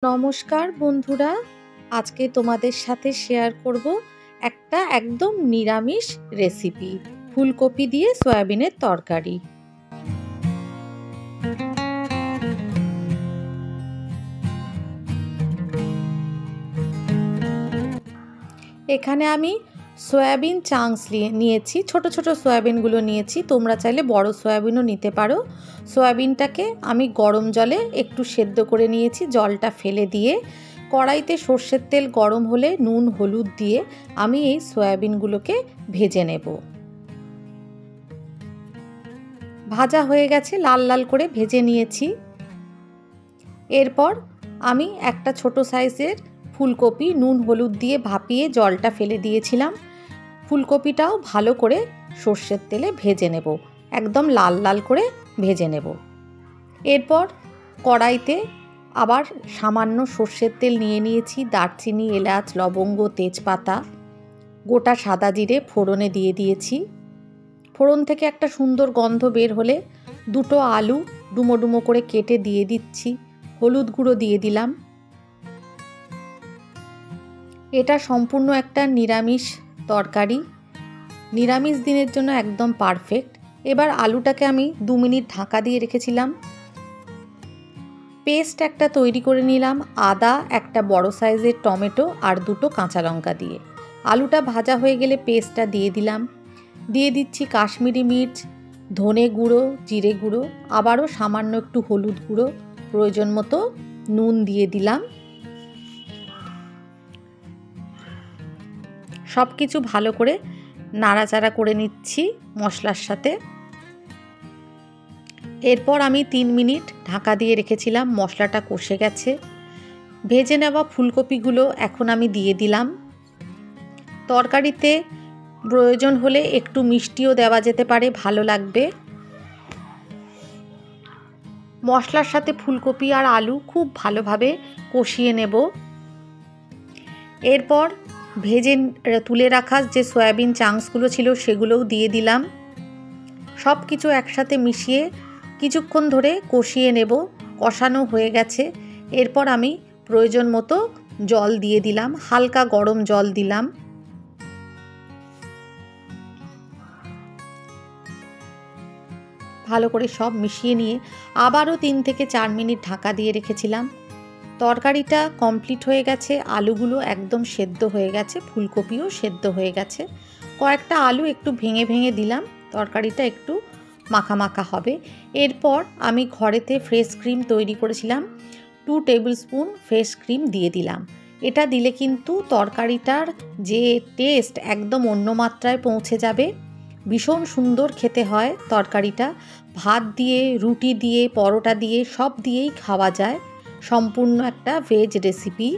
নমস্কার বন্ধুরা, আজকে তোমাদের সাথে শেয়ার করব একটা একদম নিরামিষ রেসিপি, ফুলকপি দিয়ে সয়াবিনের তরকারি। এখানে আমি সয়াবিন চাংস নিয়েছি, ছোট ছোট সয়াবিনগুলো নিয়েছি। তোমরা চাইলে বড় সয়াবিনও নিতে পারো। সয়াবিনটাকে আমি গরম জলে একটু সেদ্ধ করে নিয়েছি, জলটা ফেলে দিয়ে কড়াইতে সর্ষের তেল গরম হলে নুন হলুদ দিয়ে আমি এই সয়াবিনগুলোকে ভেজে নেব। ভাজা হয়ে গেছে, লাল লাল করে ভেজে নিয়েছি। এরপর আমি একটা ছোট সাইজের ফুলকপি নুন হলুদ দিয়ে ভাপিয়ে জলটা ফেলে দিয়েছিলাম। ফুলকপিটাও ভালো করে সর্ষের তেলে ভেজে নেব, একদম লাল লাল করে ভেজে নেব। এরপর কড়াইতে আবার সামান্য সর্ষের তেল নিয়ে নিয়েছি, দারচিনি, এলাচ, লবঙ্গ, তেজপাতা, গোটা সাদা জিরে ফোড়নে দিয়ে দিয়েছি। ফোড়ন থেকে একটা সুন্দর গন্ধ বের হলে দুটো আলু ডুমো ডুমো করে কেটে দিয়ে দিচ্ছি, হলুদ গুঁড়ো দিয়ে দিলাম। এটা সম্পূর্ণ একটা নিরামিষ তরকারি, নিরামিষ দিনের জন্য একদম পারফেক্ট। এবার আলুটাকে আমি 2 মিনিট ঢাকা দিয়ে রেখেছিলাম। পেস্ট একটা তৈরি করে নিলাম, আদা, একটা বড় সাইজের টমেটো আর 2টো কাঁচা লঙ্কা দিয়ে। আলুটা ভাজা হয়ে গেলে পেস্টটা দিয়ে দিলাম। দিয়ে দিচ্ছি কাশ্মীরি মির্চ, ধনে গুঁড়ো, জিরে গুঁড়ো, আবারও সামান্য একটু হলুদ গুঁড়ো, প্রয়োজন মতো নুন দিয়ে দিলাম। সব কিছু ভালো করে নাড়াচাড়া করে নিচ্ছি মশলার সাথে। এরপর আমি 3 মিনিট ঢাকা দিয়ে রেখেছিলাম, মশলাটা কষে গেছে। ভেজে নেওয়া ফুলকপিগুলো এখন আমি দিয়ে দিলাম। তরকারিতে প্রয়োজন হলে একটু মিষ্টিও দেওয়া যেতে পারে, ভালো লাগবে। মশলার সাথে ফুলকপি আর আলু খুব ভালোভাবে কষিয়ে নেব। এরপর ভেজে তুলে রাখা যে সয়াবিন চাংসগুলো ছিল সেগুলোও দিয়ে দিলাম। সব কিছু একসাথে মিশিয়ে কিছুক্ষণ ধরে কষিয়ে নেব। কষানো হয়ে গেছে। এরপর আমি প্রয়োজন মতো জল দিয়ে দিলাম, হালকা গরম জল দিলাম। ভালো করে সব মিশিয়ে নিয়ে আবারও 3 থেকে 4 মিনিট ঢাকা দিয়ে রেখেছিলাম। তরকারিটা কমপ্লিট হয়ে গেছে, আলুগুলো একদম সেদ্ধ হয়ে গেছে, ফুলকপিও সেদ্ধ হয়ে গেছে। কয়েকটা আলু একটু ভেঙে ভেঙে দিলাম, তরকারিটা একটু মাখা মাখা হবে। এরপর আমি ঘরেতে ফ্রেশ ক্রিম তৈরি করেছিলাম, 2 টেবিল স্পুন ফ্রেশ ক্রিম দিয়ে দিলাম। এটা দিলে কিন্তু তরকারিটার যে টেস্ট একদম অন্য মাত্রায় পৌঁছে যাবে। ভীষণ সুন্দর খেতে হয় তরকারিটা। ভাত দিয়ে, রুটি দিয়ে, পরোটা দিয়ে সব দিয়েই খাওয়া যায়। সম্পূর্ণ একটা ভেজ রেসিপি।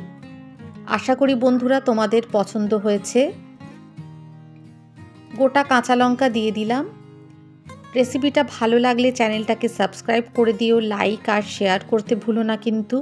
আশা করি বন্ধুরা তোমাদের পছন্দ হয়েছে। গোটা কাঁচা লঙ্কা দিয়ে দিলাম। রেসিপিটা ভালো লাগলে চ্যানেলটাকে সাবস্ক্রাইব করে দিও, লাইক আর শেয়ার করতে ভুলো না কিন্তু।